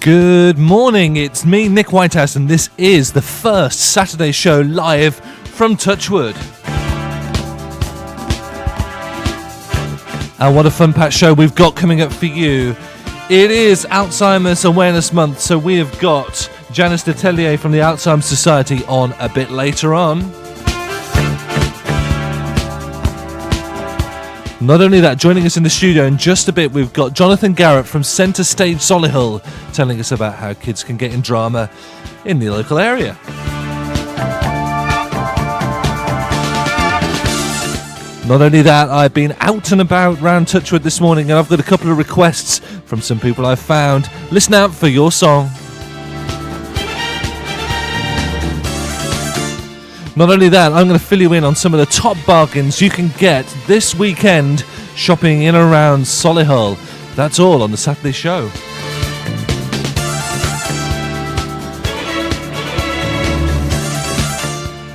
Good morning, it's me, Nick Whitehouse, and this is the first Saturday show live from Touchwood. And what a fun-packed show we've got coming up for you. It is Alzheimer's Awareness Month, so we have got Janice Le Tellier from the Alzheimer's Society on a bit later on. Not only that, joining us in the studio in just a bit, we've got Jonathon Garratt from Centre Stage Solihull telling us about how kids can get in drama in the local area. Not only that, I've been out and about round Touchwood this morning and I've got a couple of requests from some people I've found. Listen out for your song. Not only that, I'm going to fill you in on some of the top bargains you can get this weekend shopping in and around Solihull. That's all on the Saturday show.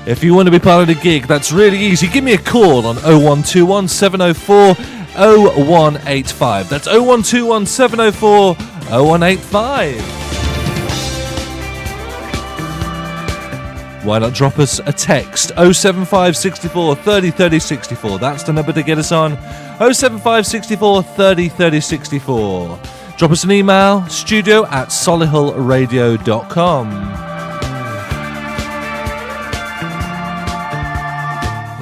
If you want to be part of the gig, that's really easy. Give me a call on 0121 704 0185. That's 0121 704 0185. Why not drop us a text? 075 64 30 30 64. That's the number to get us on. 075 64 30 30 64. Drop us an email, studio@solihullradio.com.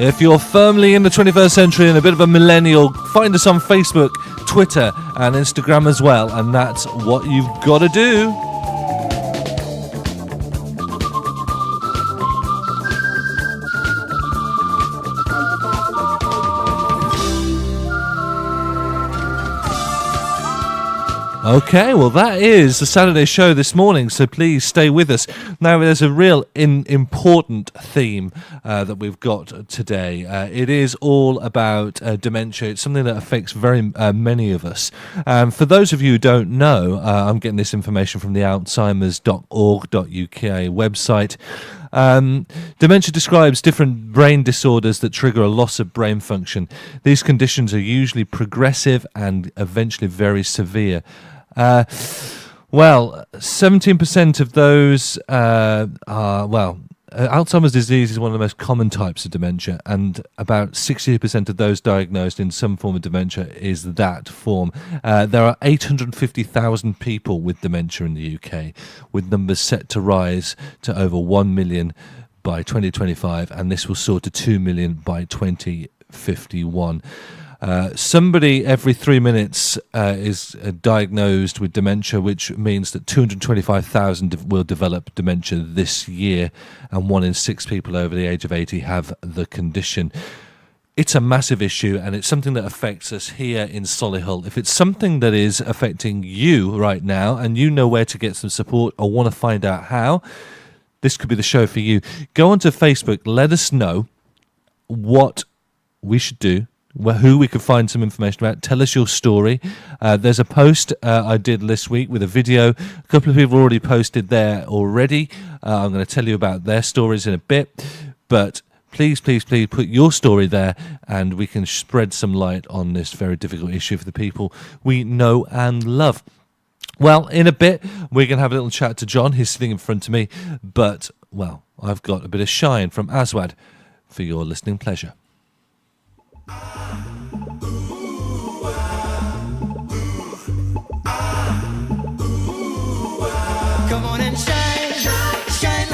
If you're firmly in the 21st century and a bit of a millennial, find us on Facebook, Twitter and Instagram as well. And that's what you've got to do. Okay, well that is the Saturday show this morning, so please stay with us. Now there's a real important theme that we've got today. It is all about dementia. It's something that affects very many of us. For those of you who don't know, I'm getting this information from the alzheimers.org.uk website. Dementia describes different brain disorders that trigger a loss of brain function. These conditions are usually progressive and eventually very severe. 17% of those Alzheimer's disease is one of the most common types of dementia, and about 60% of those diagnosed in some form of dementia is that form. There are 850,000 people with dementia in the UK, with numbers set to rise to over 1 million by 2025, and this will soar to 2 million by 2051. Somebody every 3 minutes is diagnosed with dementia, which means that 225,000 will develop dementia this year, and 1 in 6 people over the age of 80 have the condition. It's a massive issue, and it's something that affects us here in Solihull. If it's something that is affecting you right now, and you know where to get some support or want to find out how, this could be the show for you. Go onto Facebook, let us know what we should do, who we could find some information about. Tell us your story. There's a post I did this week with a video. A couple of people already posted there already. I'm going to tell you about their stories in a bit, but please put your story there, and we can spread some light on this very difficult issue for the people we know and love. Well, in a bit we're going to have a little chat to John. He's sitting in front of me, but I've got a bit of Shine from Aswad for your listening pleasure. Come on and shine, shine, shine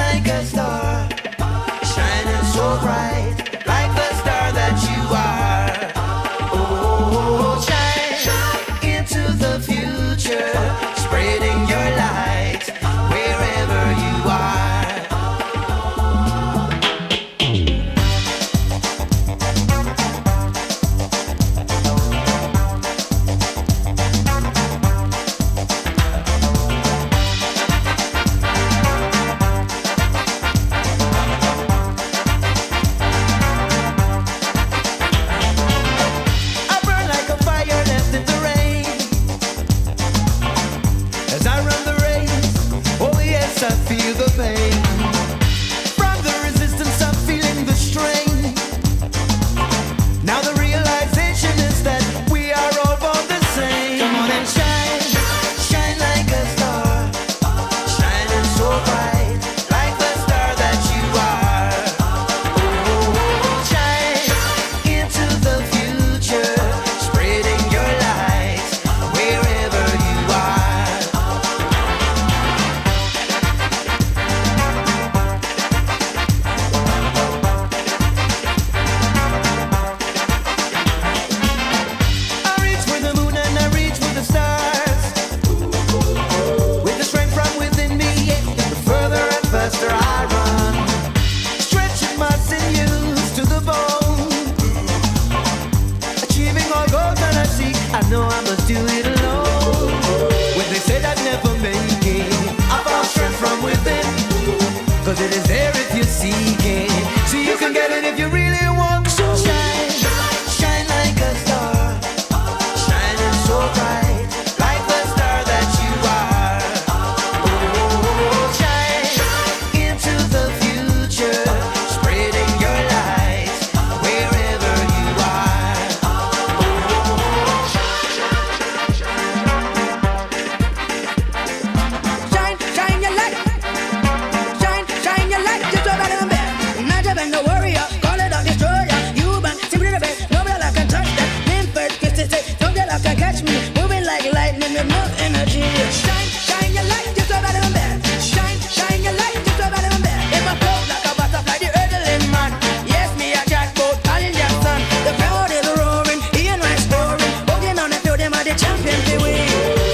enough energy. Shine, shine your light, just about them back. Shine, shine your light, just about them back. In my flow like a butterfly, the hurdling man. Yes, me a jackpot, Colin Jackson. The crowd is roaring, Ian Rice scoring. Holding on the field, them are the champion to win.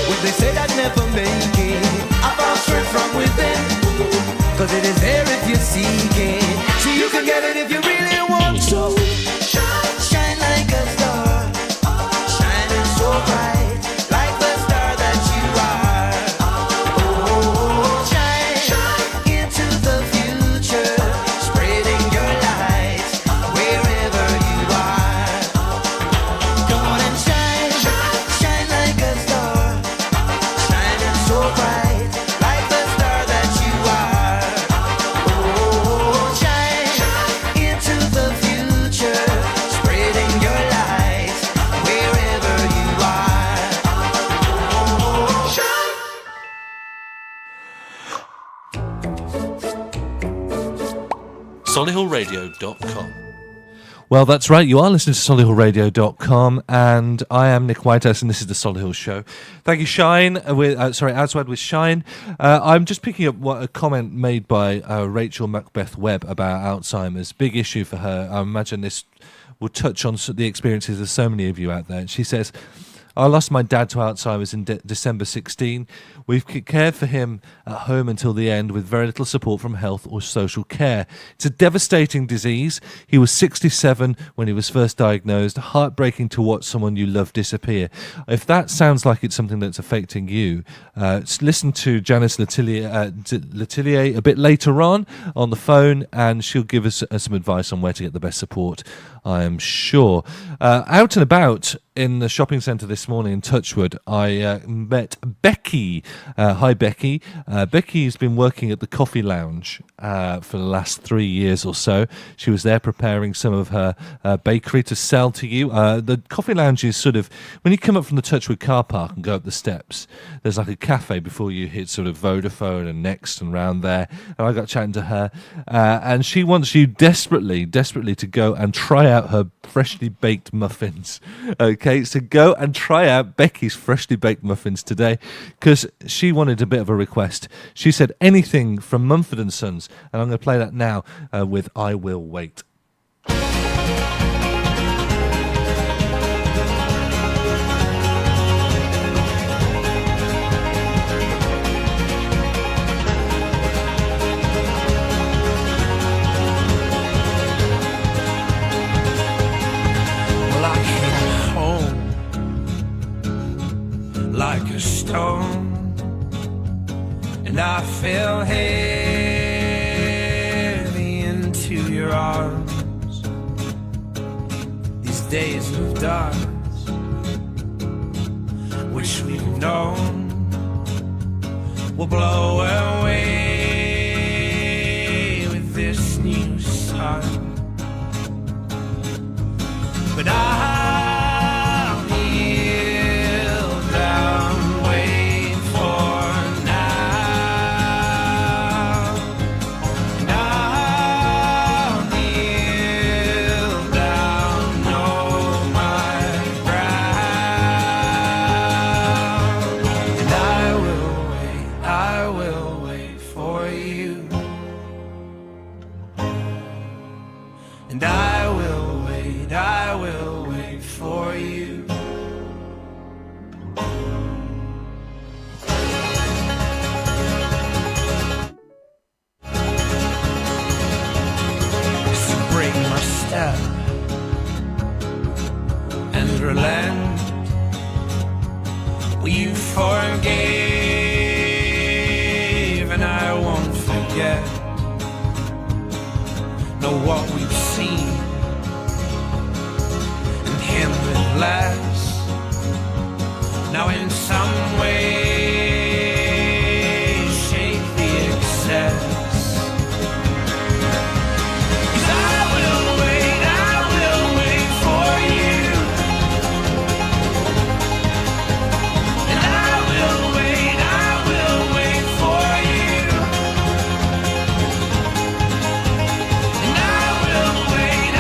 What they say that never make it, I found strength from within. Cause it is there if you seek it. So you can get it if you really want to. Shine, shine like a star, shining so bright, like the star that you are. Oh, shine, shine into the future, spreading your light wherever you are. Come on and shine, shine, shine like a star, shining so bright, like the star that you are. Oh, shine, shine into the future, spreading your light wherever you are. Oh, shine. Solihullradio.com. Well, that's right. You are listening to Solihullradio.com, and I am Nick Whitehouse, and this is the Solihull Show. Thank you, Shine. Outside with Shine. I'm just picking up a comment made by Rachel Macbeth Webb about Alzheimer's. Big issue for her. I imagine this will touch on the experiences of so many of you out there. She says, I lost my dad to Alzheimer's in December 16. We've cared for him at home until the end with very little support from health or social care. It's a devastating disease. He was 67 when he was first diagnosed. Heartbreaking to watch someone you love disappear. If that sounds like it's something that's affecting you, listen to Janice Le Tellier a bit later on the phone, and she'll give us some advice on where to get the best support, I am sure. Out and about in the shopping centre this morning in Touchwood, I met Becky. Hi, Becky. Becky's been working at the Coffee Lounge for the last 3 years or so. She was there preparing some of her bakery to sell to you. The Coffee Lounge is sort of, when you come up from the Touchwood car park and go up the steps, there's like a cafe before you hit sort of Vodafone and Next and round there. And I got chatting to her, and she wants you desperately to go and try out her freshly baked muffins. Okay, so go and try out Becky's freshly baked muffins today, because she wanted a bit of a request. She said anything from Mumford & Sons, and I'm going to play that now with I Will Wait. Like a stone, and I fell heavy into your arms. These days of dark, which we've known, will blow away with this new sun. But I'll kneel down, wait for now. And I'll kneel down, know my ground. And I will wait for you. And I will wait for you. To break my step and relent, well, you forgave and I won't forget. Know what we've seen and him with less. Now in some way shape the excess. 'Cause I will wait for you. And I will wait for you. And I will wait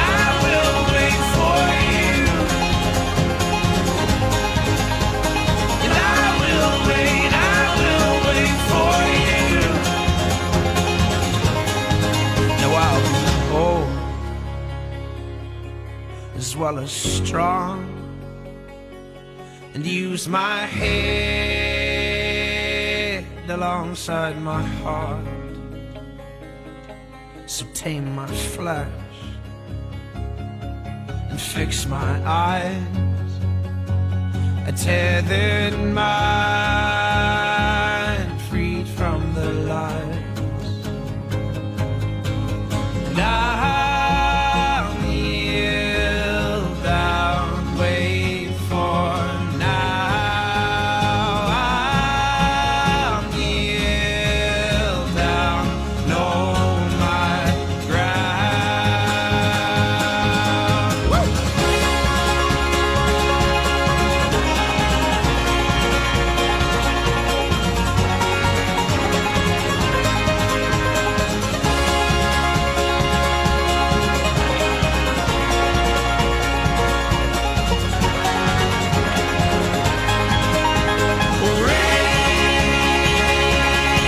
as well as strong, and use my head alongside my heart. So tame my flesh and fix my eyes, a tethered mind freed from the lies. And I'll kneel down, wait for now. I'll kneel down, know my ground. Woo!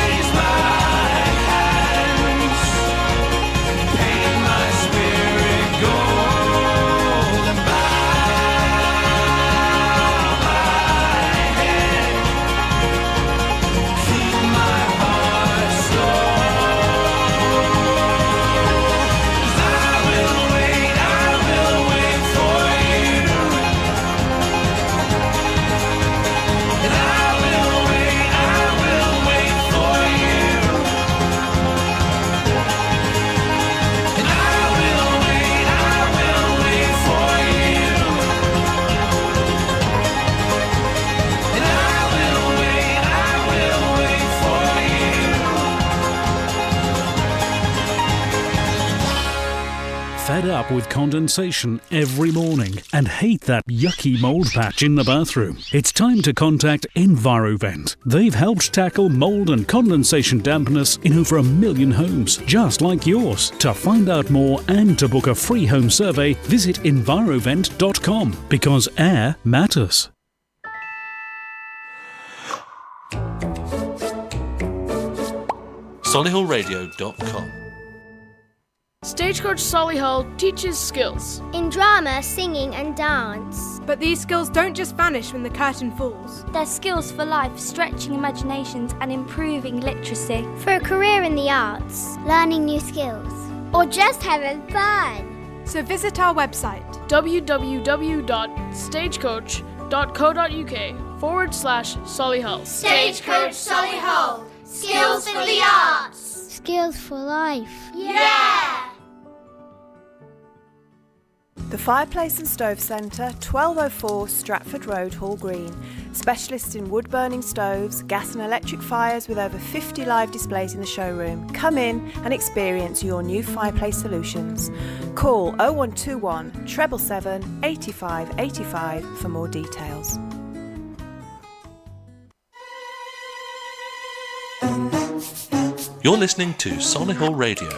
Raise my hands, paint my spirit gold, and bow my head, keep my heart slow. 'Cause I will wait for you, and I will wait for you, and I will wait for you, and I will wait for you. Fed up with condensation every morning and hate that yucky mould patch in the bathroom? It's time to contact EnviroVent. They've helped tackle mould and condensation dampness in over 1 million homes, just like yours. To find out more and to book a free home survey, visit envirovent.com, because air matters. Solihullradio.com. Stagecoach Solihull teaches skills. In drama, singing and dance. But these skills don't just vanish when the curtain falls. They're skills for life, stretching imaginations and improving literacy. For a career in the arts, learning new skills, or just having fun. So visit our website. www.stagecoach.co.uk/Solihull. Stagecoach Solihull. Skills for the arts. Skills for life. Yeah! The Fireplace and Stove Centre, 1204 Stratford Road, Hall Green. Specialist in wood-burning stoves, gas and electric fires with over 50 live displays in the showroom. Come in and experience your new fireplace solutions. Call 0121 777 85 85 for more details. You're listening to Solihull Radio.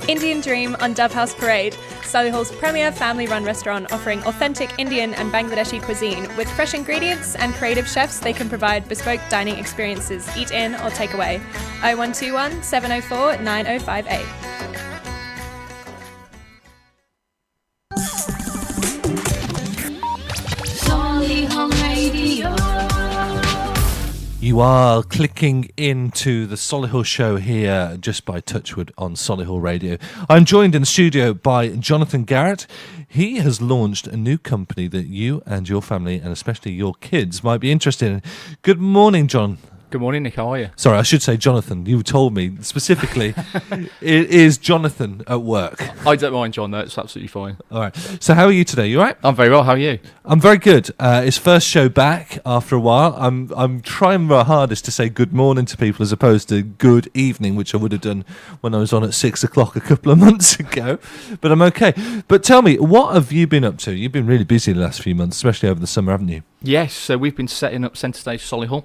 Indian Dream on Dove House Parade, Solihull's premier family-run restaurant offering authentic Indian and Bangladeshi cuisine with fresh ingredients and creative chefs. They can provide bespoke dining experiences, eat in or take away. 0121 704 9058. Solihull Radio. You are clicking into the Solihull Show here just by Touchwood on Solihull Radio. I'm joined in the studio by Jonathon Garratt. He has launched a new company that you and your family, and especially your kids, might be interested in. Good morning, John. Good morning, Nick. How are you? Sorry, I should say Jonathan. You told me specifically it is Jonathan at work. I don't mind, John. No, it's absolutely fine. All right. So how are you today? You all right? I'm very well. How are you? I'm very good. It's first show back after a while. I'm trying my hardest to say good morning to people as opposed to good evening, which I would have done when I was on at 6 o'clock a couple of months ago. But I'm okay. But tell me, what have you been up to? You've been really busy the last few months, especially over the summer, haven't you? Yes. So we've been setting up Centre Stage Solihull.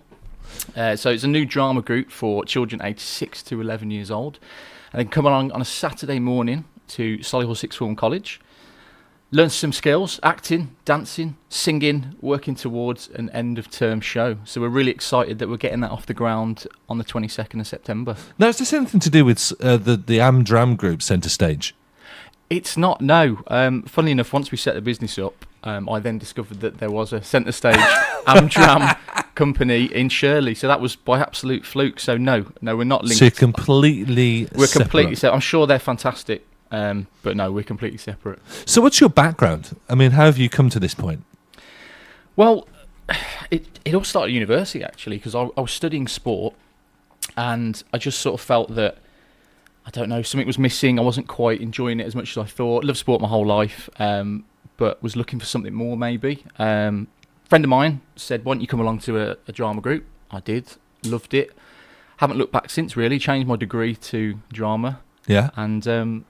So it's a new drama group for children aged 6 to 11 years old. And they come along on a Saturday morning to Solihull Sixth Form College, learn some skills, acting, dancing, singing, working towards an end of term show. So we're really excited that we're getting that off the ground on the 22nd of September. Now, is this anything to do with the Amdram group, Centre Stage? It's not, no. Funnily enough, once we set the business up, I then discovered that there was a Centre Stage Amdram company in Shirley. So that was by absolute fluke. So no, we're not linked. So you're completely We're separate. completely separate. I'm sure they're fantastic, but no, we're completely separate. So what's your background? I mean, how have you come to this point? Well, it all started at university, actually, because I was studying sport, and I just sort of felt that, I don't know, something was missing. I wasn't quite enjoying it as much as I thought. Loved sport my whole life, but was looking for something more, maybe. Friend of mine said, why don't you come along to a drama group? I did. Loved it. Haven't looked back since, really. Changed my degree to drama. Yeah. And,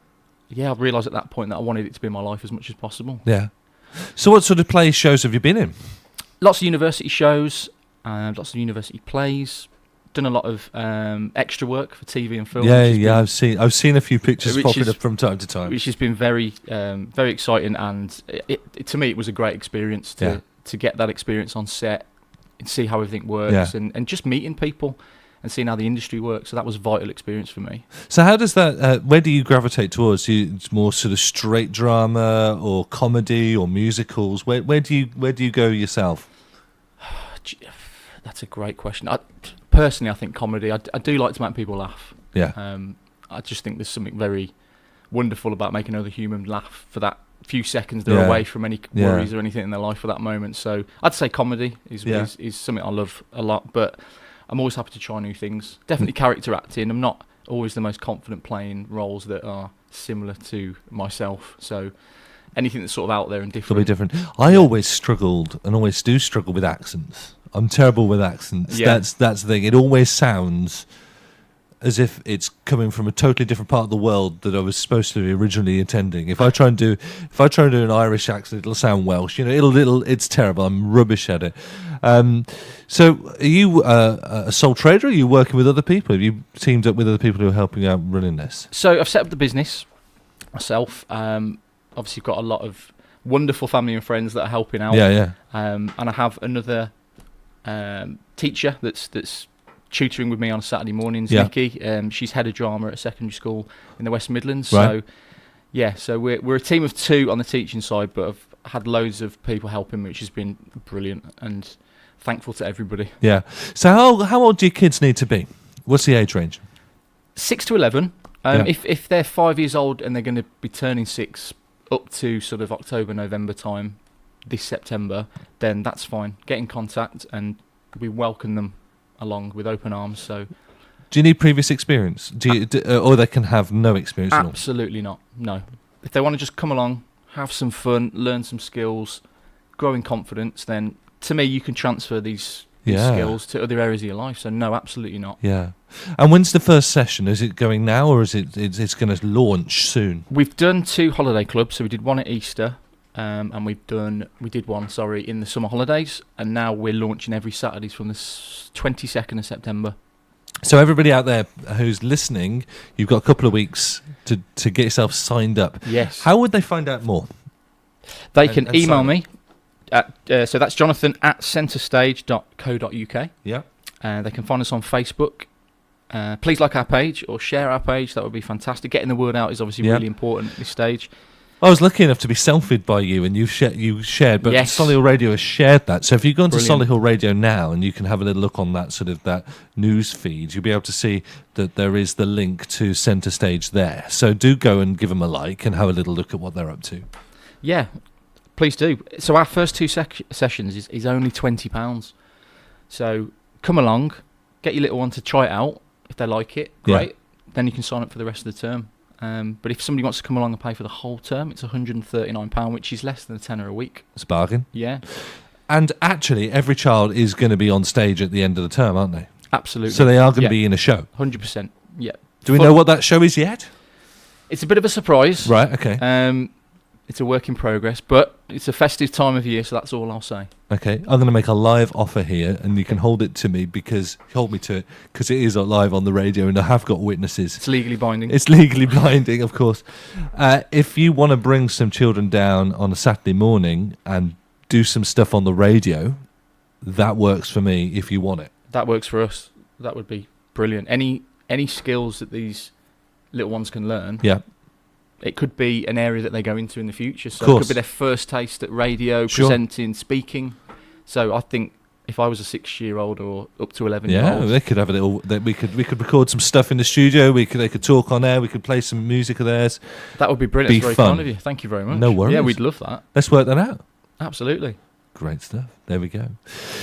I've realised at that point that I wanted it to be in my life as much as possible. Yeah. So what sort of play shows have you been in? Lots of university shows, lots of university plays. Done a lot of extra work for TV and film. Yeah. I've seen a few pictures popping up from time to time, which has been very, very exciting. And it to me, it was a great experience to get that experience on set and see how everything works, and just meeting people and seeing how the industry works. So that was a vital experience for me. So how does that? Where do you gravitate towards? It's more sort of straight drama, or comedy, or musicals. Where do you go yourself? That's a great question. Personally, I think comedy. I do like to make people laugh. Yeah. I just think there's something very wonderful about making another human laugh for that few seconds they're away from any worries or anything in their life for that moment. So I'd say comedy is something I love a lot. But I'm always happy to try new things. Definitely character acting. I'm not always the most confident playing roles that are similar to myself. So anything that's sort of out there and different. It'll be different. I always struggled and always do struggle with accents. I'm terrible with accents. Yeah. That's the thing. It always sounds as if it's coming from a totally different part of the world that I was supposed to be originally intending. If I try and do an Irish accent, it'll sound Welsh. You know, it's terrible. I'm rubbish at it. So, are you a sole trader? Or are you working with other people? Have you teamed up with other people who are helping out running this? So I've set up the business myself. Obviously, got a lot of wonderful family and friends that are helping out. Yeah. And I have another teacher that's tutoring with me on Saturday mornings, Nikki. She's head of drama at a secondary school in the West Midlands. Right. So we're a team of 2 on the teaching side, but I've had loads of people helping me, which has been brilliant, and thankful to everybody. Yeah. So how old do your kids need to be? What's the age range? 6 to 11. If they're 5 years old and they're going to be turning 6 up to sort of October, November time, this September, then that's fine. Get in contact and we welcome them along with open arms. So, do you need previous experience? Or they can have no experience at all? Absolutely not. No. If they want to just come along, have some fun, learn some skills, grow in confidence, then to me you can transfer these skills to other areas of your life. So no, absolutely not. Yeah. And when's the first session? Is it going now, or is it's going to launch soon? We've done 2 holiday clubs. So we did one at Easter. And we did one in the summer holidays, and now we're launching every Saturdays from the 22nd of September. So everybody out there who's listening, you've got a couple of weeks to get yourself signed up. Yes. How would they find out more? They can email me. So that's Jonathon at centrestage.co.uk. Yeah. They can find us on Facebook. Please like our page or share our page. That would be fantastic. Getting the word out is obviously really important at this stage. I was lucky enough to be selfied by you, and you shared, but Solihull Radio has shared that. So if you go onto Solihull Radio now, and you can have a little look on that sort of that news feed, you'll be able to see that there is the link to Centre Stage there. So do go and give them a like and have a little look at what they're up to. Yeah, please do. So our first 2 sessions is only £20. So come along, get your little one to try it out. If they like it, great. Then you can sign up for the rest of the term. But if somebody wants to come along and pay for the whole term, it's £139, which is less than £10 a week. It's a bargain. Yeah. And actually, every child is going to be on stage at the end of the term, aren't they? Absolutely. So they are going to be in a show. 100%. Yeah. Do we know what that show is yet? It's a bit of a surprise. Right, okay. It's a work in progress, but it's a festive time of year, so that's all I'll say. Okay, I'm going to make a live offer here, and you can hold it to me hold me to it, because it is live on the radio, and I have got witnesses. It's legally binding. It's legally binding, of course. If you want to bring some children down on a Saturday morning and do some stuff on the radio, that works for me if you want it. That works for us. That would be brilliant. Any skills that these little ones can learn. Yeah. it could be an area that they go into in the future. So it Course. could be their first taste at radio, Sure. presenting, speaking. So I think if I was a 6-year-old or up to 11 year Yeah, old, they could have a little. We could record some stuff in the studio. They could talk on air. We could play some music of theirs. that would be brilliant. Be It's very fun. kind of you. Thank you very much. No worries. Yeah, we'd love that. Let's work that out. Absolutely. Great stuff. There we go.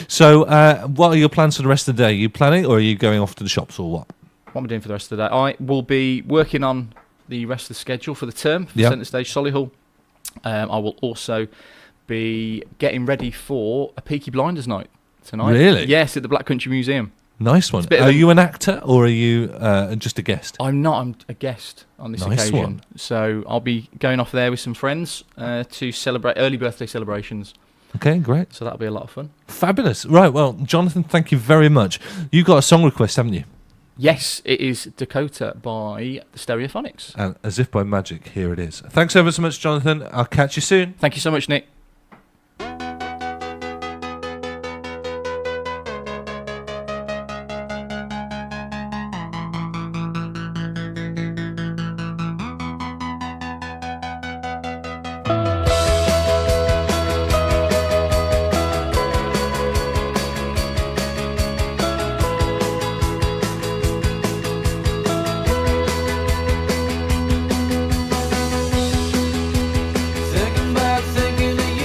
So, what are your plans for the rest of the day? Are you planning, or are you going off to the shops, or what? What am I doing for the rest of the day? I will be working on the rest of the schedule for the term for Yep. Centre Stage Solihull. I will also be getting ready for a Peaky Blinders night tonight. Really? Yes, at the Black Country Museum. Nice one. It's a bit of Are a- you an actor, or are you just a guest? I'm not. I'm a guest on this Nice occasion. one. So I'll be going off there with some friends to celebrate early birthday celebrations. Okay, great. So that'll be a lot of fun. Fabulous. Right, well, Jonathan, thank you very much. You've got a song request, haven't you? Yes, it is Dakota by the Stereophonics. And as if by magic, here it is. Thanks ever so much, Jonathan. I'll catch you soon. Thank you so much, Nick. Thinking about thinking of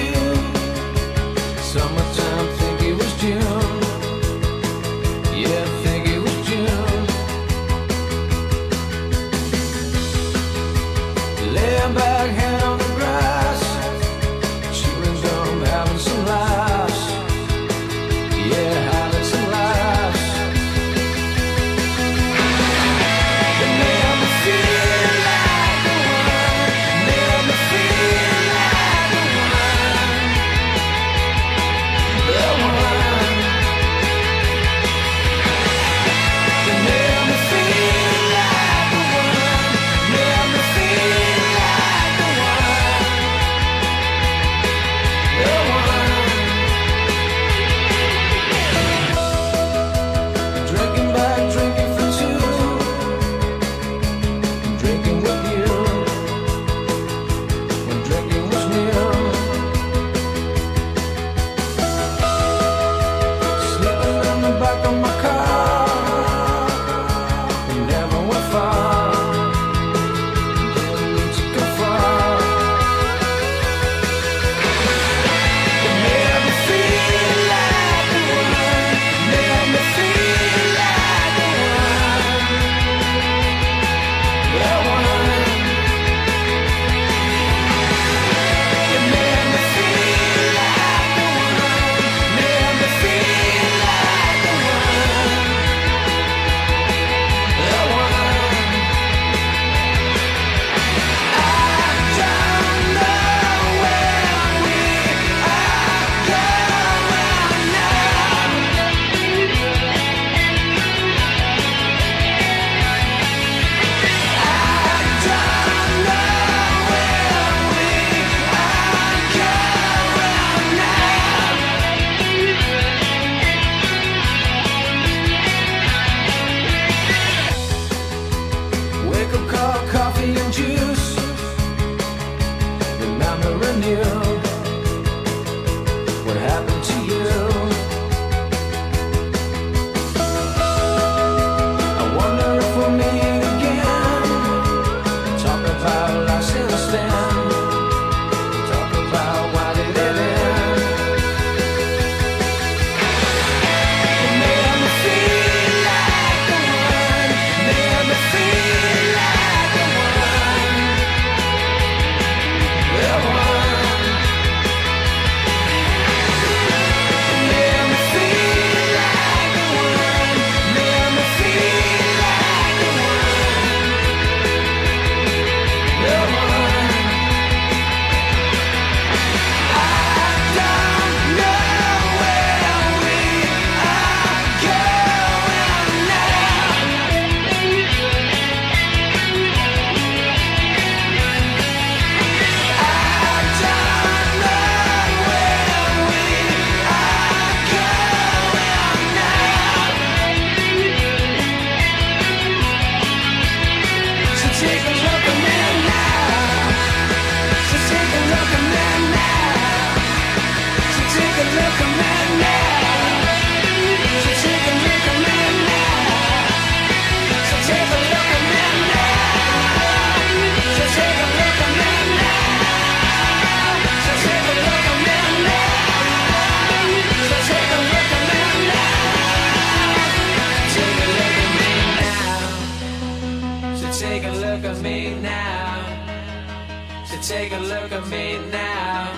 take a look at me now.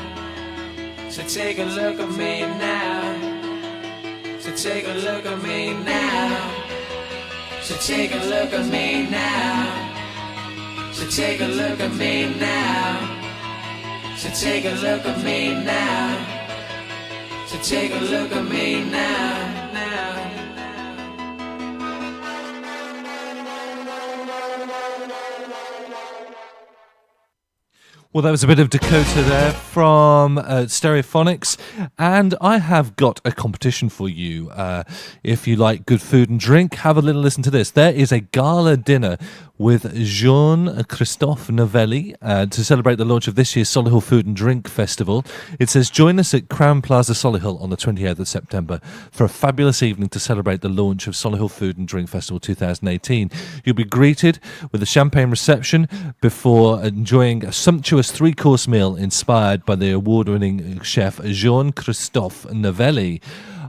So take a look at me now. So take a look at me now. So take a look at me now. So take a look at me now. So take a look at me now. So take a look at me now. Well, that was a bit of Dakota there from Stereophonics, and I have got a competition for you. If you like good food and drink, have a little listen to this. There is a gala dinner with Jean-Christophe Novelli to celebrate the launch of this year's Solihull Food and Drink Festival. It says, join us at Crown Plaza Solihull on the 28th of September for a fabulous evening to celebrate the launch of Solihull Food and Drink Festival 2018. You'll be greeted with a champagne reception before enjoying a sumptuous three-course meal inspired by the award-winning chef Jean-Christophe Novelli.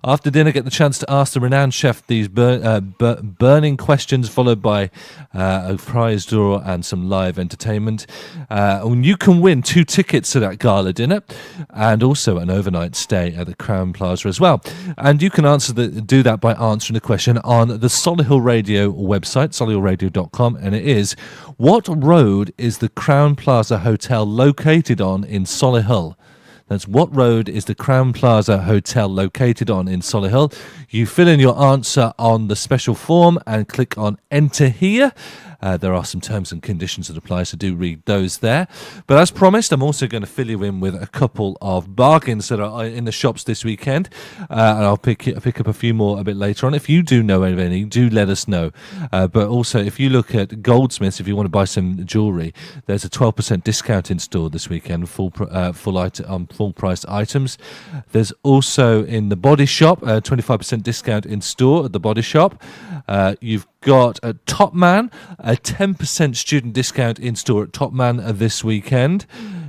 After dinner, get the chance to ask the renowned chef these burning questions, followed by a prize draw and some live entertainment. And you can win 2 tickets to that gala dinner and also an overnight stay at the Crown Plaza as well. And you can do that by answering the question on the Solihull Radio website, solihullradio.com, and it is, what road is the Crown Plaza Hotel located on in Solihull? That's what road is the Crown Plaza Hotel located on in Solihull. You fill in your answer on the special form and click on Enter Here. There are some terms and conditions that apply, so do read those there. But as promised, I'm also going to fill you in with a couple of bargains that are in the shops this weekend, and I'll pick up a few more a bit later on. If you do know of any, do let us know. But also, if you look at Goldsmiths, if you want to buy some jewellery, there's a 12% discount in store this weekend, full price items. There's also in the Body Shop a 25% discount in store at the Body Shop. You've got at Top Man a 10% student discount in store at Top Man this weekend.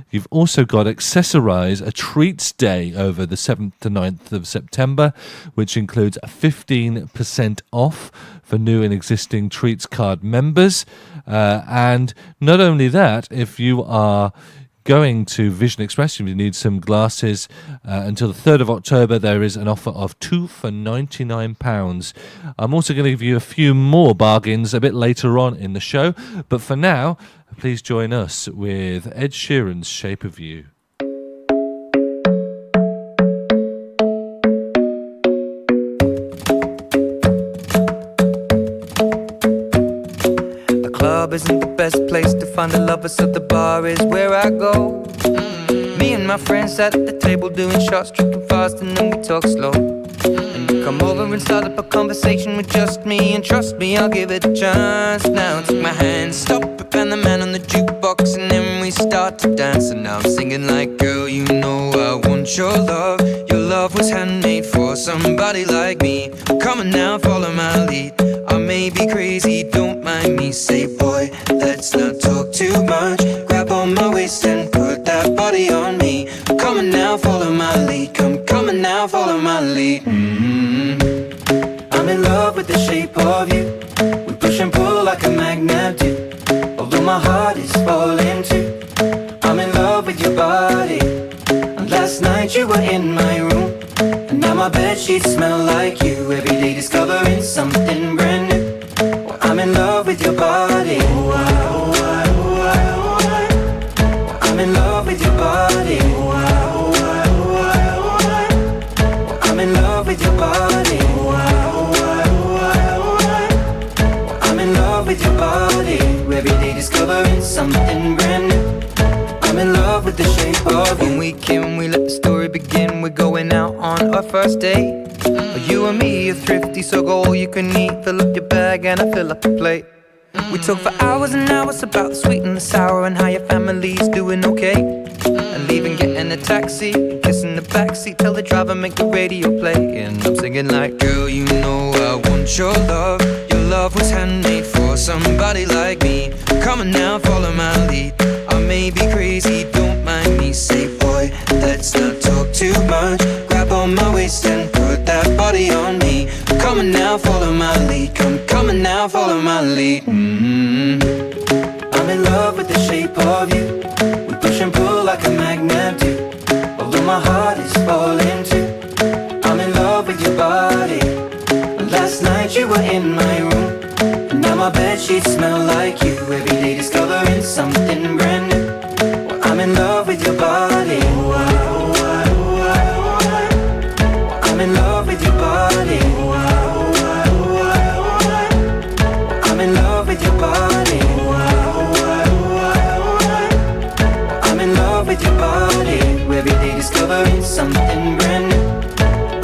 You've also got Accessorize, a treats day over the 7th to 9th of September, which includes a 15% off for new and existing treats card members. And not only that, if you are going to Vision Express, if you need some glasses, until the 3rd of October, there is an offer of 2 for £99. I'm also going to give you a few more bargains a bit later on in the show, but for now, please join us with Ed Sheeran's Shape of You. The club isn't the best place to find the lovers, so the bar is where I go. Me and my friends at the table doing shots, drinking fast, and then we talk slow. And you come over and start up a conversation with just me, and trust me, I'll give it a chance. Now take my hand, stop it, and the man on the jukebox, and then we start to dance. And now I'm singing like, girl, you know I want your love. Your love was handmade for somebody like me. Come on now, follow my lead. I may be crazy, don't mind me. Say, boy, let's not talk too much. Grab on my waist and put that body on me. Come on now, follow my lead. Come on now, follow my lead. I'm in love with the shape of you. We push and pull like a magnet do. Although my heart is falling too. I'm in love with your body. And last night you were in my room, and now my bedsheets smell like you. Every day discovering something brand new. Well, I'm in love with your body. I'm in love with your body. I'm in love with your body. I'm in love with your body. Every day discovering something brand new. I'm in love with the shape of you. When we came, we let the story begin. We're going out on our first date. You and me are thrifty, so go all you can eat. Fill up your bag and I fill up the plate. We talk for hours and hours about the sweet and the sour, and how your family's doing okay. And leaving, getting a taxi, kissing the backseat, tell the driver make the radio play. And I'm singing like, girl, you know I want your love. Your love was handmade for somebody like me. Come on now, follow my lead. I may be crazy, don't mind me. Say, boy, let's not talk too much. Grab on my waist and put that body on me. Come on now, follow my lead. Come on now, follow my lead. I'm in love with the shape of you. We push push and pull like a magnet do. Although my heart is falling too, I'm in love with your body. Last night you were in my room, and now my bedsheets smell like you. Every day discovering something brand new. Well, I'm in love with your body. I'm in love with your body. I'm in love with your body. I'm in love with your body. Every day discovering something brand new.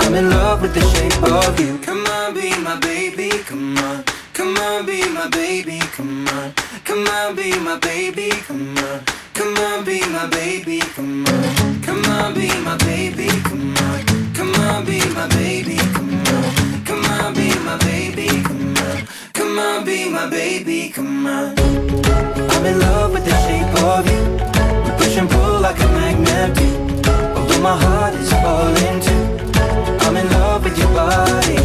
I'm in love with the shape of you. Come on, be my baby, come on. Come on, be my baby, come on. Come on, be my baby, come on. Come on, be my baby, come on. Come on, be my baby, come on. Come on, be my baby, come on. Come on, be my baby, come on. Come on, be my baby, come on. I'm in love with the shape of you. We push and pull like a magnet do. Although my heart is falling too, I'm in love with your body.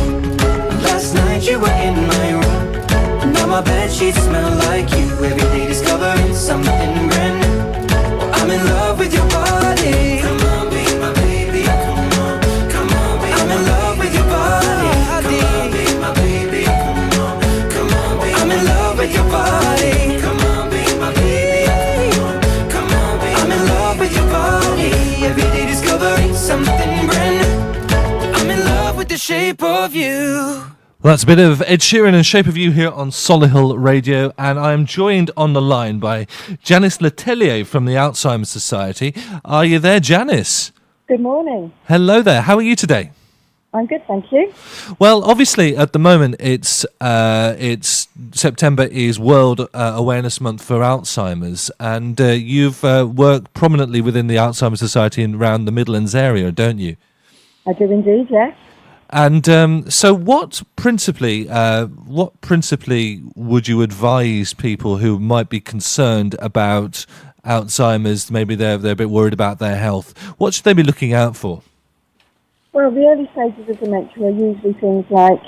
Last night you were in my room, and now my bedsheets smell like you. Every day discovering something brand new. Well, I'm in love with your body. Come on, be my baby, come on. Come on, be I'm in love with your body. Come on, be my baby, come on. Come on, be I'm in love with your body. Come on, be my baby, come on. Come on, be I'm in love with your body. Every day discovering something brand new. I'm in love with the shape of you. Well, that's a bit of Ed Sheeran and Shape of You here on Solihull Radio, and I am joined on the line by Janice Le Tellier from the Alzheimer's Society. Are you there, Janice? Good morning. Hello there. How are you today? I'm good, thank you. Well, obviously, at the moment, it's September is World Awareness Month for Alzheimer's, and you've worked prominently within the Alzheimer's Society around the Midlands area, don't you? I do indeed, yes. And so what principally would you advise people who might be concerned about Alzheimer's, maybe they're a bit worried about their health? What should they be looking out for? Well, the early stages of dementia are usually things like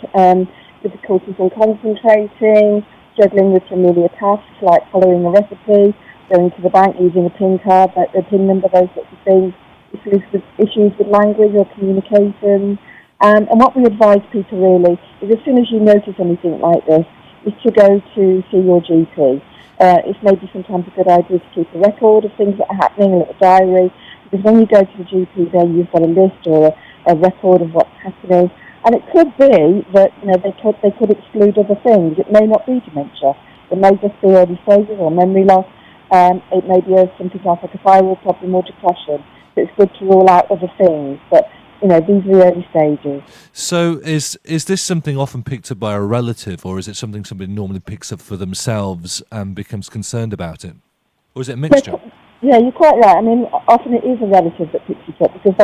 difficulties in concentrating, struggling with familiar tasks like following a recipe, going to the bank using a PIN card, like the PIN number, those sorts of things, issues with language or communication. And what we advise people really is as soon as you notice anything like this, is to go to see your GP. It's maybe sometimes a good idea to keep a record of things that are happening, a little diary, because when you go to the GP then you've got a list or a record of what's happening. And it could be that they could exclude other things. It may not be dementia. It may just be early stages or memory loss. It may be something else like a thyroid problem or depression. So it's good to rule out other things. But these are the early stages. So is this something often picked up by a relative, or is it something somebody normally picks up for themselves and becomes concerned about it? Or is it a mixture? Yeah, you're quite right. I mean, often it is a relative that picks it up because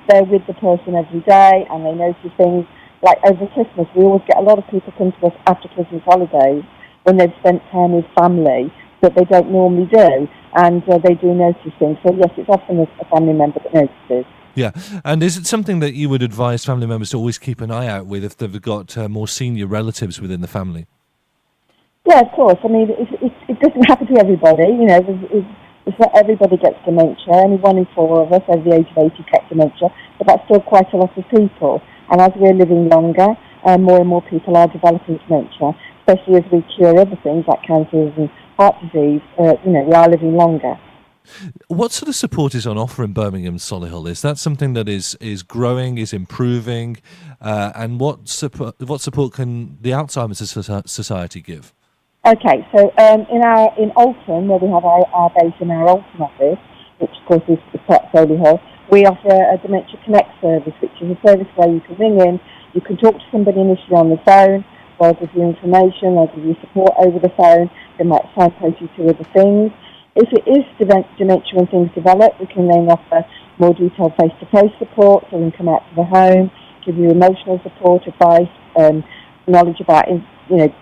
they're with the person every day and they notice things. Like over Christmas, we always get a lot of people come to us after Christmas holidays when they've spent time with family that they don't normally do, and they do notice things. So yes, it's often a family member that notices. Yeah, and is it something that you would advise family members to always keep an eye out with if they've got more senior relatives within the family? Yeah, of course. I mean, it doesn't happen to everybody. It's not everybody gets dementia. Only 1 in 4 of us over the age of 80 get dementia, but that's still quite a lot of people. And as we're living longer, more and more people are developing dementia, especially as we cure other things like cancers and heart disease. We are living longer. What sort of support is on offer in Birmingham Solihull? Is that something that is growing, is improving, and what support can the Alzheimer's Society give? Okay, so in Alton, where we have our base in our Alton office, which of course is part of Solihull, we offer a Dementia Connect service, which is a service where you can ring in, you can talk to somebody initially on the phone, they'll give you information, they'll give you support over the phone, they might signpost you to other things. If it is dementia and things develop, we can then offer more detailed face-to-face support, so we can come out to the home, give you emotional support, advice, knowledge about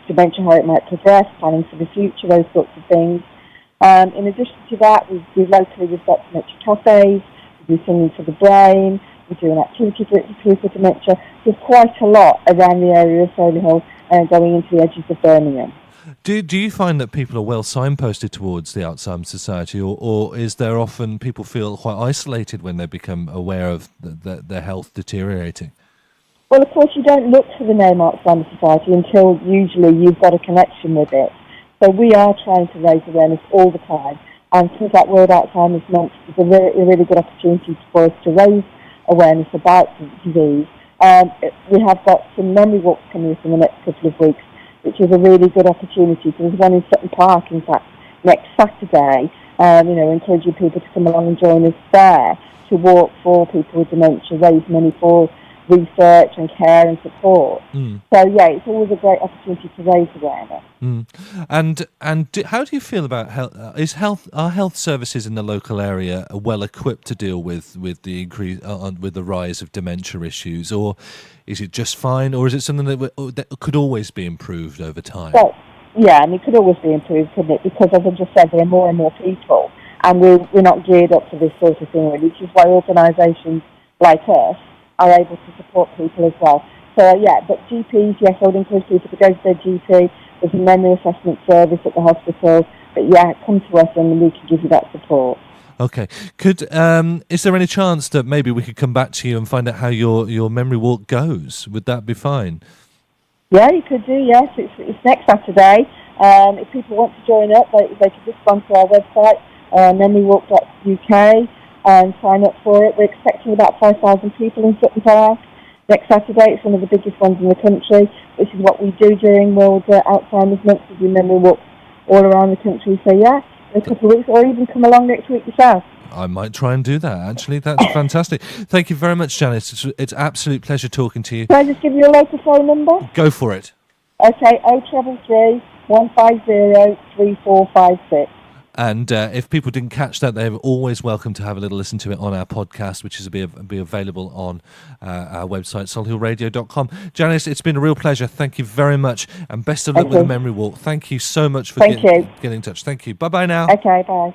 dementia, how it might progress, planning for the future, those sorts of things. In addition to that, we've got dementia cafes, we do singing for the brain, we do an activity group for people with dementia. There's quite a lot around the area of Solihull going into the edges of Birmingham. Do you find that people are well signposted towards the Alzheimer's Society, or is there often people feel quite isolated when they become aware of their health deteriorating? Well, of course, you don't look for the name Alzheimer's Society until usually you've got a connection with it. So we are trying to raise awareness all the time. And things like World Alzheimer's Month is a really good opportunity for us to raise awareness about the disease. We have got some memory walks coming up in the next couple of weeks, which is a really good opportunity. So there's one in Sutton Park, in fact, next Saturday. Encouraging people to come along and join us there to walk for people with dementia, raise money for research and care and support. So yeah, it's always a great opportunity to raise awareness. And how do you feel about health? Are health services in the local area well equipped to deal with the increase with the rise of dementia issues, or is it just fine, or is it something that could always be improved over time? Well, yeah, and it could always be improved, couldn't it? Because as I just said, there are more and more people, and we're not geared up for this sort of thing, really, which is why organisations like us are able to support people as well. So yeah, but GPs, yes, I would encourage people to go to their GP. There's a memory assessment service at the hospital. But yeah, come to us and we can give you that support. Okay. Is there any chance that maybe we could come back to you and find out how your memory walk goes? Would that be fine? Yeah, you could do, yes. It's next Saturday. If people want to join up, they can just go onto our website, memorywalk.uk, and sign up for it. We're expecting about 5,000 people in Sutton Park next Saturday. It's one of the biggest ones in the country. This is what we do during World Alzheimer's Month. We do memory walks all around the country. So yeah, in a couple of weeks, or even come along next week yourself. I might try and do that, actually. That's fantastic. Thank you very much, Janice. It's an absolute pleasure talking to you. Can I just give you a local phone number? Go for it. Okay, 0333 150 3456. And if people didn't catch that, they're always welcome to have a little listen to it on our podcast, which is be available on our website, solihullradio.com. Janice, it's been a real pleasure. Thank you very much. And best of luck with the memory walk. Thank you so much for getting in touch. Thank you. Bye-bye now. Okay, bye.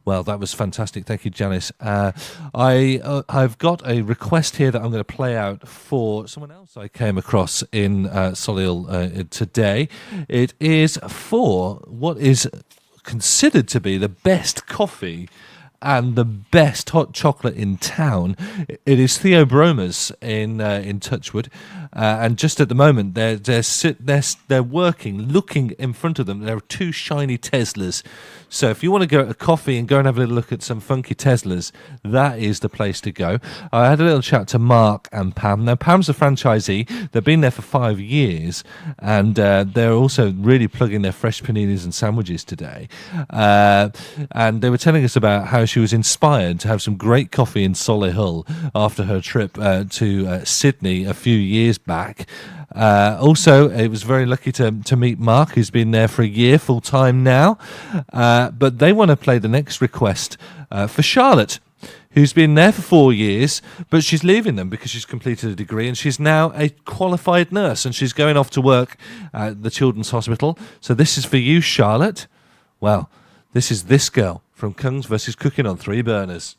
Well, that was fantastic. Thank you, Janice. I've got a request here that I'm going to play out for someone else I came across in Solihull today. It is for what is considered to be the best coffee and the best hot chocolate in town. It is Theo Bromer's in Touchwood, and just at the moment they're working, looking in front of them. There are two shiny Teslas. So if you want to go to a coffee and go and have a little look at some funky Teslas, that is the place to go. I had a little chat to Mark and Pam. Now, Pam's a franchisee. They've been there for 5 years, and they're also really plugging their fresh paninis and sandwiches today. And they were telling us about how she was inspired to have some great coffee in Solihull after her trip to Sydney a few years back. Also, it was very lucky to meet Mark, who's been there for a year full-time now. But they want to play the next request for Charlotte, who's been there for 4 years, but she's leaving them because she's completed a degree and she's now a qualified nurse and she's going off to work at the Children's Hospital. So this is for you, Charlotte. Well, this is This Girl from Kungs vs. Cooking on 3 Burners.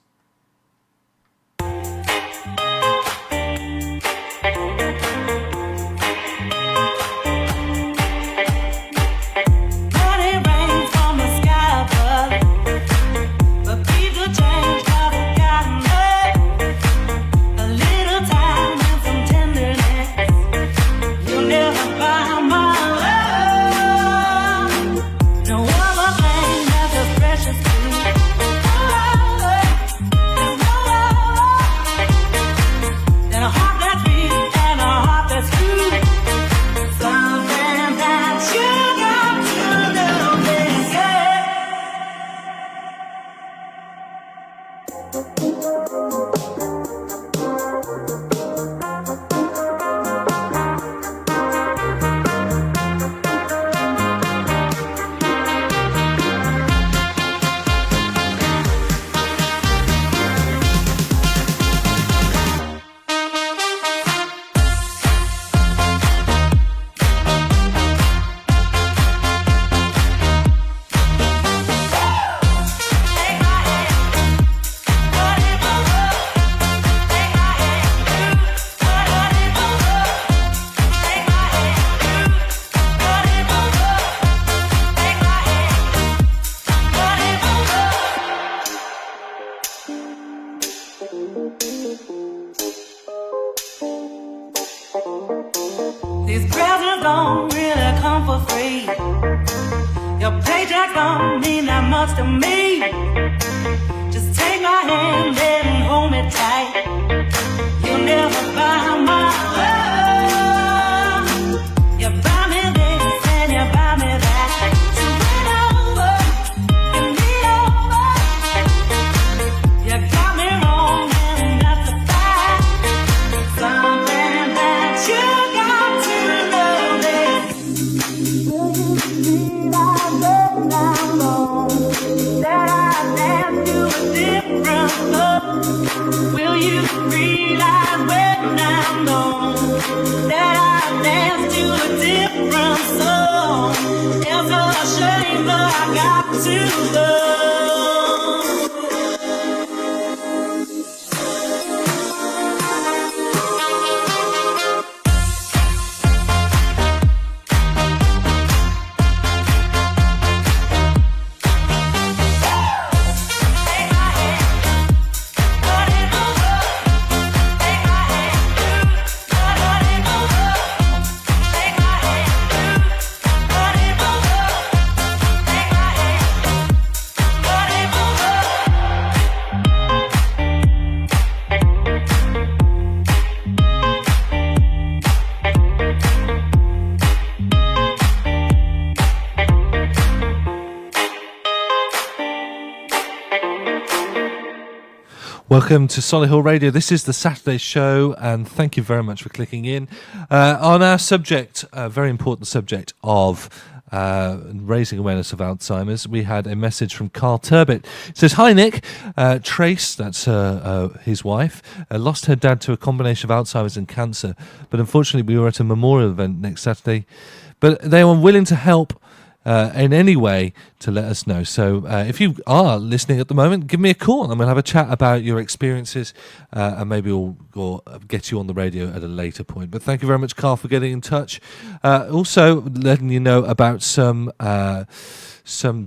No other thing that's as precious to me. eyes don't mean that much to me. Just take my hand and hold me tight. You'll never buy my love. You buy me this and you buy me that. So win over, give me over. You got me wrong and that's a fact. Something that you got to know is, will you realize that I'm wrong? That I dance to a different love. Will you realize when I'm gone that I dance to a different song? It's a shame that I got to go. Welcome to Solihull Radio. This is the Saturday show, and thank you very much for clicking in. On our subject, a very important subject of raising awareness of Alzheimer's, we had a message from Carl Turbett. It says, "Hi Nick, Trace, that's his wife, lost her dad to a combination of Alzheimer's and cancer, but unfortunately we were at a memorial event next Saturday, but they were willing to help in any way to let us know. So if you are listening at the moment, give me a call. I'm going to have a chat about your experiences and maybe we'll get you on the radio at a later point. But thank you very much, Carl, for getting in touch. Also letting you know about some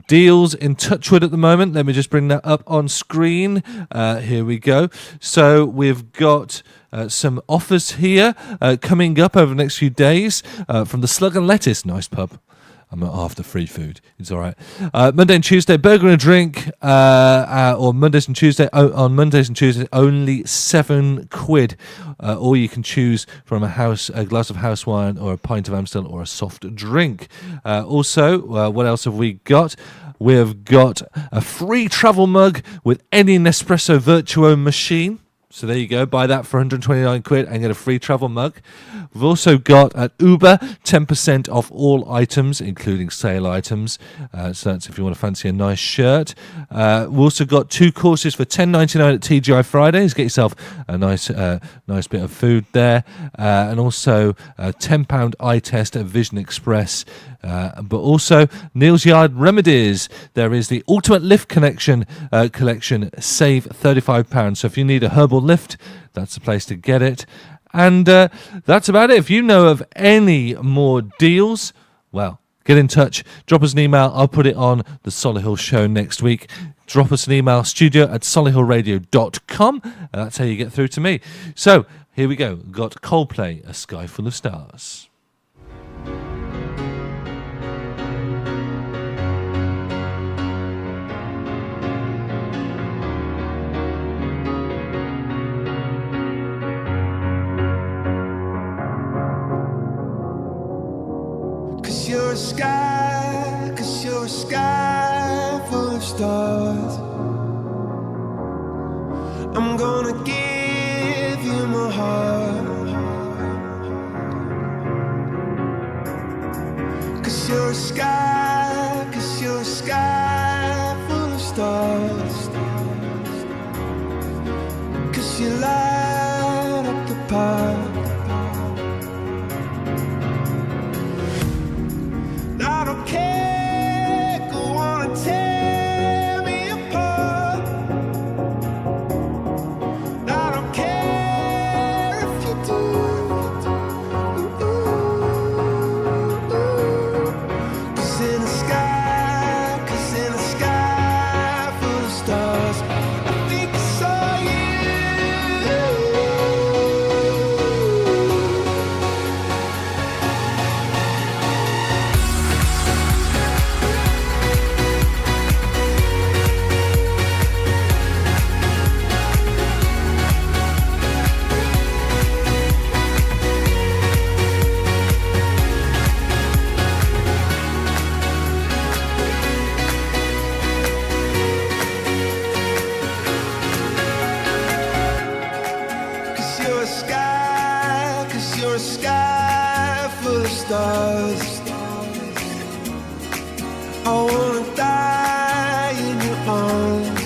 deals in Touchwood at the moment. Let me just bring that up on screen. Here we go. So we've got some offers here coming up over the next few days from the Slug and Lettuce. Nice pub. I'm not after free food. It's all right. Monday and Tuesday, burger and a drink, or Mondays and Tuesday. On Mondays and Tuesdays, only £7, or you can choose from a glass of house wine, or a pint of Amstel, or a soft drink. Also, what else have we got? We've got a free travel mug with any Nespresso Virtuo machine. So there you go, buy that for £129 and get a free travel mug. We've also got at Uber 10% off all items, including sale items. So that's if you want to fancy a nice shirt. We've also got 2 courses for $10.99 at TGI Fridays. Get yourself a nice bit of food there. And also a £10 eye test at Vision Express. But also Neil's Yard Remedies. There is the Ultimate Lift collection, save £35. So if you need a herbal lift, that's the place to get it. And that's about it. If you know of any more deals, well, get in touch. Drop us an email. I'll put it on the Solihull Show next week. Drop us an email, studio@solihullradio.com. That's how you get through to me. So here we go. We've got Coldplay, A Sky Full of Stars. Cause you're a sky full of stars. I'm gonna give you my heart. Cause you're a sky full of stars. Cause you light up the park. I don't care, go on and tear me apart. I don't care if you do. Cause in the sky, stars. I wanna die in your arms.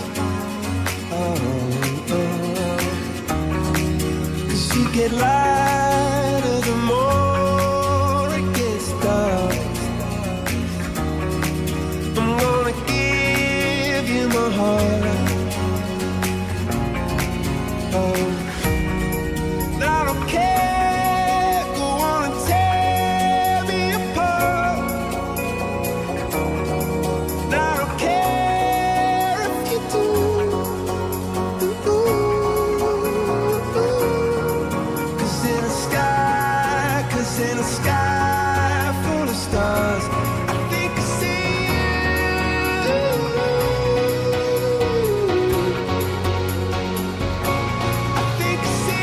Cause you get lighter the more it gets dark. I'm gonna give you my heart. I don't care, go on and tear me apart. I don't care if you do. Cause in a sky full of stars, I think I see you. I think I see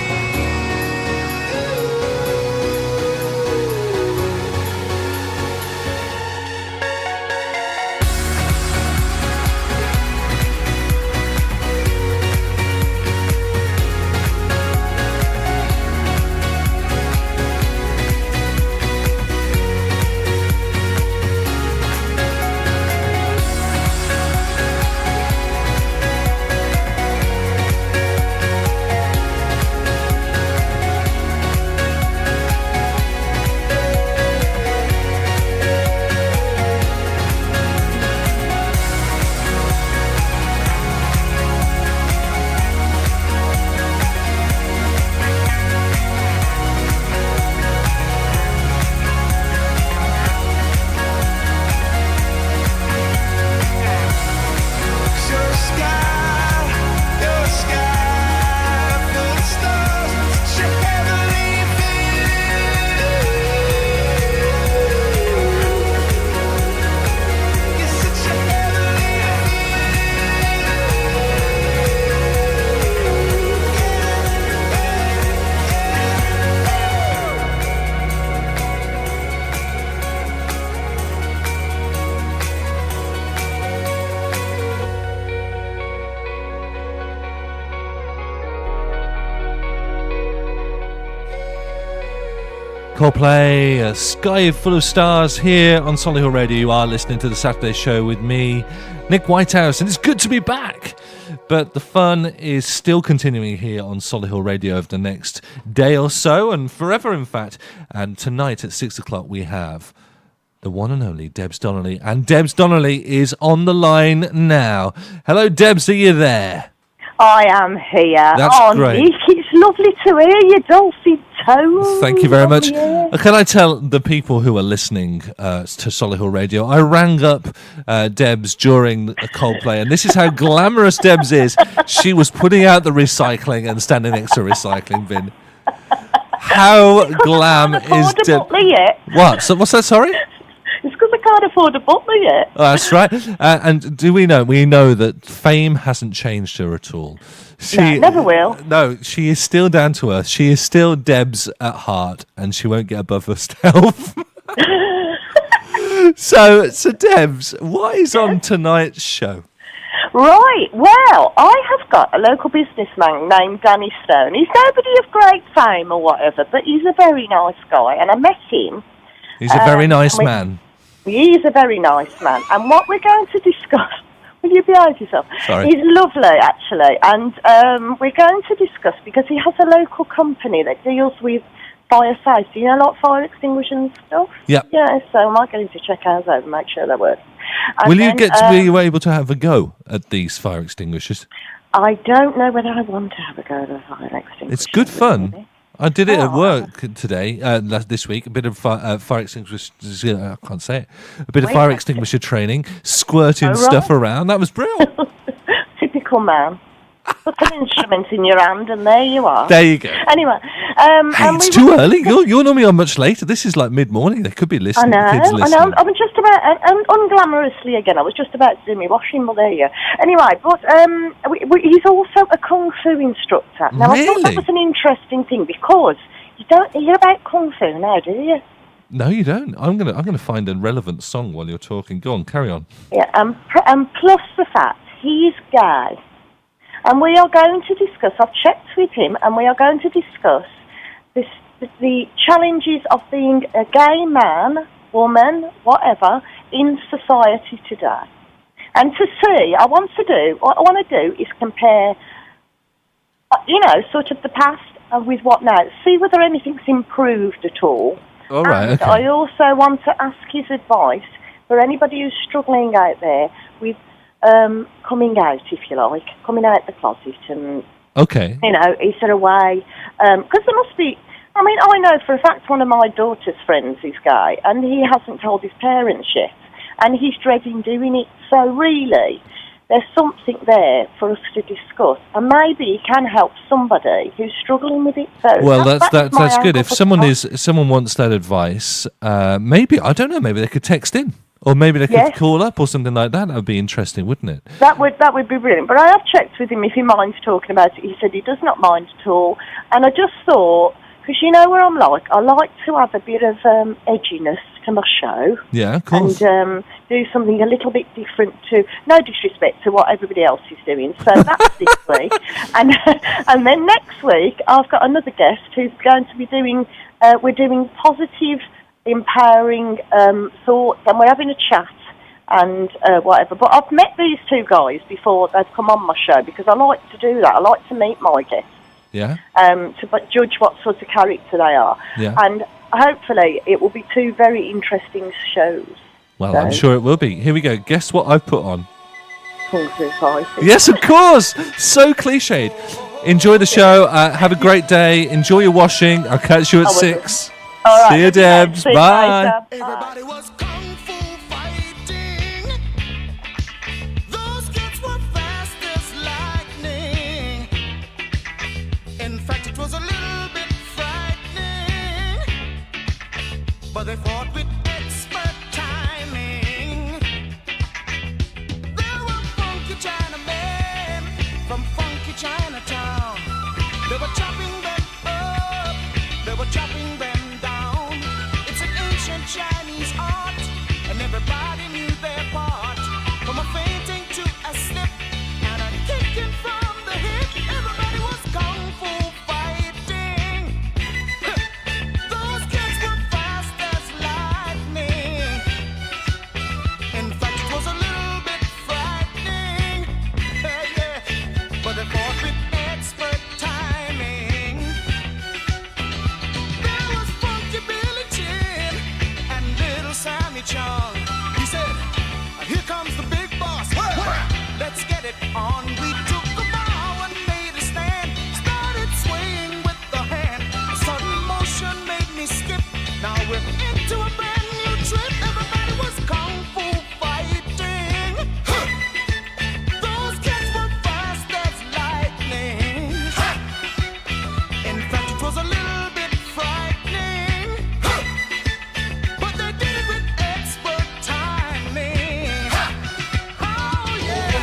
Coldplay, a sky full of stars here on Solihull Radio. You are listening to the Saturday Show with me, Nick Whitehouse, and it's good to be back. But the fun is still continuing here on Solihull Radio over the next day or so, and forever, in fact. And tonight at 6 o'clock we have the one and only Debs Donnelly, and Debs Donnelly is on the line now. Hello, Debs, are you there? I am here. That's great. Nick, it's lovely to hear your dulcet tones. Thank you very much. Can I tell the people who are listening to Solihull Radio, I rang up Debs during a Coldplay, and this is how glamorous Debs is. She was putting out the recycling and standing next to a recycling bin. How glam is Debs? What? So, what's that, sorry? It's because I can't afford a butler yet. Oh, that's right. And do we know? We know that fame hasn't changed her at all. No, never will. No, she is still down to earth. She is still Debs at heart, and she won't get above herself. So Debs, what is on tonight's show? Right, well, I have got a local businessman named Danny Stone. He's nobody of great fame or whatever, but he's a very nice guy, and I met him. He's a very nice man. He is a very nice man, and what we're going to discuss... Will you behave yourself? Sorry. He's lovely, actually, and we're going to discuss, because he has a local company that deals with fire safety, you know, like fire extinguishers and stuff. Yep. Yeah, so I might get him to check ours over and make sure they work. And Were you able to have a go at these fire extinguishers? I don't know whether I want to have a go at a fire extinguisher. It's good fun. I did it at work today, this week. A bit of fire extinguisher. I can't say it. A bit of fire extinguisher training, squirting stuff around. That was brilliant. Typical man. Put an instrument in your hand, and there you are. There you go. Anyway, hey, it's too early. You're normally on much later. This is like mid-morning. They could be listening. Kids listening. I know. I'm just about, unglamorously again, I was just about to do my washing, but there you go. Anyway, but he's also a Kung Fu instructor. Now, I thought that was an interesting thing, because you don't hear about Kung Fu now, do you? No, you don't. I'm gonna find a relevant song while you're talking. Go on, carry on. Yeah, and plus the fact he's gay. And we are going to discuss, I've checked with him, and we are going to discuss the challenges of being a gay man woman, whatever, in society today. And to see, what I want to do is compare, sort of the past with what now. See whether anything's improved at all. All right, and okay. I also want to ask his advice for anybody who's struggling out there with coming out, if you like, coming out the closet and, okay. Is there a way? Because there must be, I know for a fact one of my daughter's friends is gay and he hasn't told his parents yet and he's dreading doing it. So really, there's something there for us to discuss, and maybe it can help somebody who's struggling with it. So well, that's good. If someone wants that advice, maybe they could text in, or maybe they could call up, or something like that. That would be interesting, wouldn't it? That would be brilliant. But I have checked with him if he minds talking about it. He said he does not mind at all, and I just thought, because you know where I'm like, I like to have a bit of edginess to my show. Yeah, of course. And do something a little bit different to, no disrespect to what everybody else is doing. So that's this week. And then next week, I've got another guest who's going to be doing, we're doing positive, empowering thoughts, and we're having a chat and whatever. But I've met these two guys before they've come on my show because I like to do that. I like to meet my guests. Yeah. To judge what sort of character they are. Yeah. And hopefully it will be two very interesting shows. Well, I'm sure it will be. Here we go. Guess what I've put on? Kung Fu Fighting. Yes, of course. So cliched. Enjoy the show. Have a great day. Enjoy your washing. I'll catch you at 6. All right. See you, Debs. See you Bye. later. Everybody was kung fu fighting. Those kids were fast as lightning. In fact, it was a little bit frightening. But they fought with expert timing. There were funky Chinamen from funky Chinatown. They were chopping them up. They were chopping them down. It's an ancient Chinese art, and everybody knew their part. From a fainting to a slip and a kicking from the hip, everybody was kung fu fighting. Those kids were fast as lightning. In fact, it was a little bit frightening. Yeah. But they fought with expert timing. There was Funky Billy Chin and Little Sammy Chung. He said, "Here comes the big boss. Let's get it on." We took a bow and made a stand. Started swaying with the hand. A sudden motion made me skip. Now we're into a brand new trip. Everybody was kung fu fighting. Those kids were fast as lightning. In fact, it was a little bit frightening. But they did it with expert timing. Oh, yeah.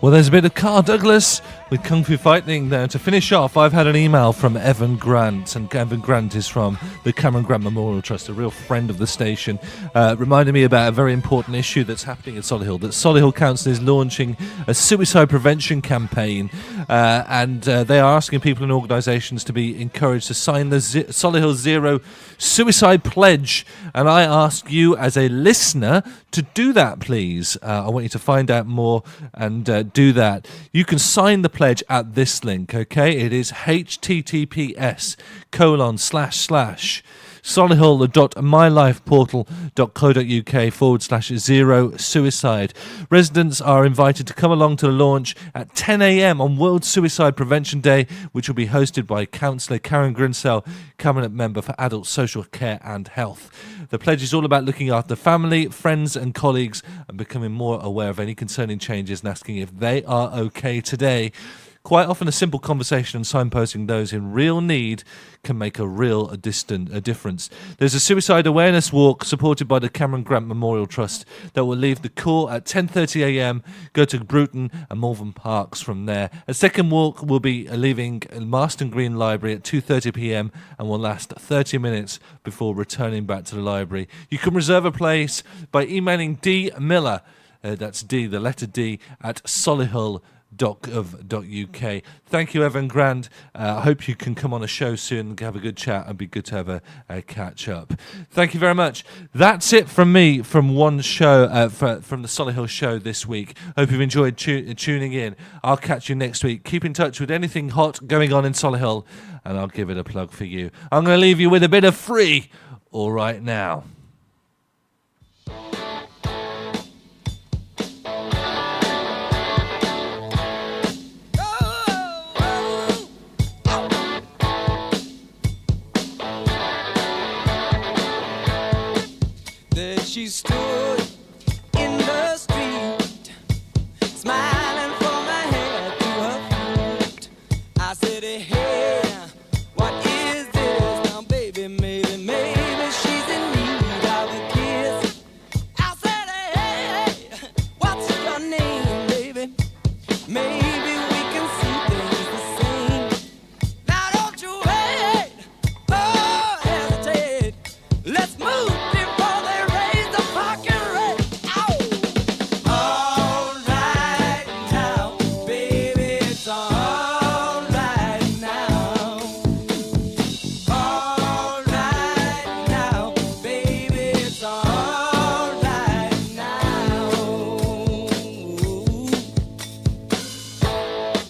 Well, there's a bit of Carl Douglas with Kung Fu Fighting there. To finish off, I've had an email from Evan Grant, and Evan Grant is from the Cameron Grant Memorial Trust, a real friend of the station, reminded me about a very important issue that's happening at Solihull, that Solihull Council is launching a suicide prevention campaign, and they are asking people and organisations to be encouraged to sign the Solihull Zero Suicide Pledge, and I ask you as a listener to do that, please. I want you to find out more and do that. You can sign the pledge at this link, okay? It is https:// solihull.mylifeportal.co.uk/0 suicide. Residents are invited to come along to the launch at 10 a.m. on World Suicide Prevention Day, which will be hosted by Councillor Karen Grinsell, Cabinet Member for Adult Social Care and Health. The pledge is all about looking after family, friends and colleagues and becoming more aware of any concerning changes and asking if they are okay today. Quite often a simple conversation and signposting those in real need can make a difference. There's a suicide awareness walk supported by the Cameron Grant Memorial Trust that will leave the core at 10:30 a.m, go to Bruton and Malvern Parks from there. A second walk will be leaving Marston Green Library at 2:30 p.m. and will last 30 minutes before returning back to the library. You can reserve a place by emailing D Miller, that's D, the letter D, at solihull.gov.uk. Thank you, Evan Grand. I hope you can come on a show soon and have a good chat. It'd be good to have a catch up. Thank you very much. That's it from me from one show, from the Solihull Show this week. Hope you've enjoyed tuning in. I'll catch you next week. Keep in touch with anything hot going on in Solihull, and I'll give it a plug for you. I'm going to leave you with a bit of Free All Right Now. She stood in the street, smiling from her head to her feet. I said, hey, what is this? Now, baby, maybe she's in need of a kiss. I said, hey, what's your name, baby? Maybe we can see things the same. Now, don't you wait, oh, hesitate. Let's move.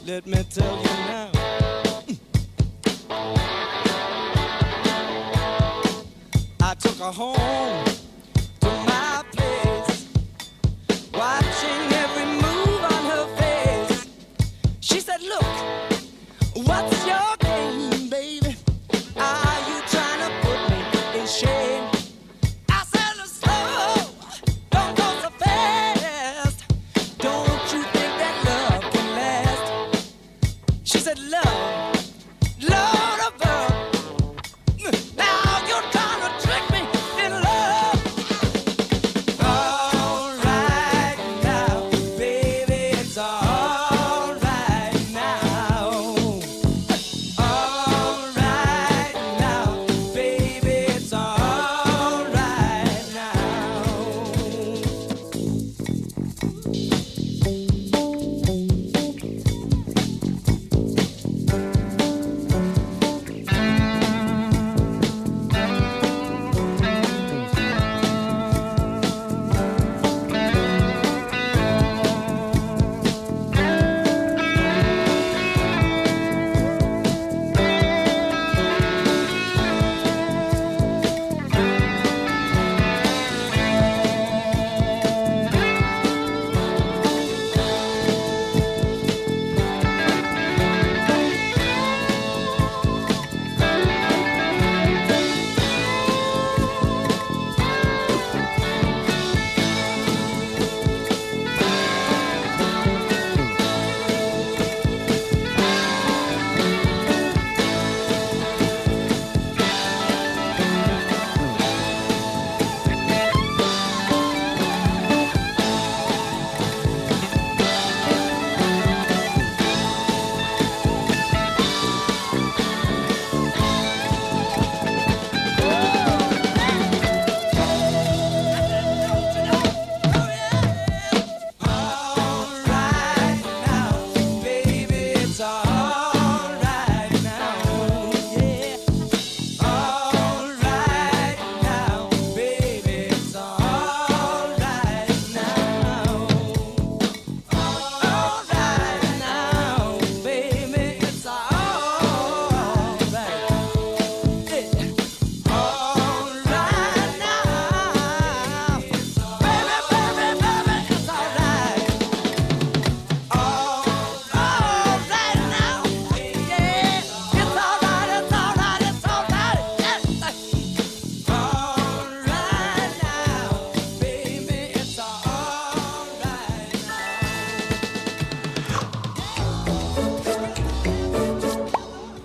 Let me tell you now. I took her home to my place, watching every move on her face. She said, look, what's your game, baby? Are you trying to put me in shame? I said, slow, don't go so fast. Don't you think that love can last? She said, love, Lord above. Now you're trying to trick me in love. All right now, baby, it's all right now. All right now, baby, it's all right now.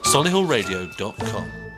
solihullradio.com.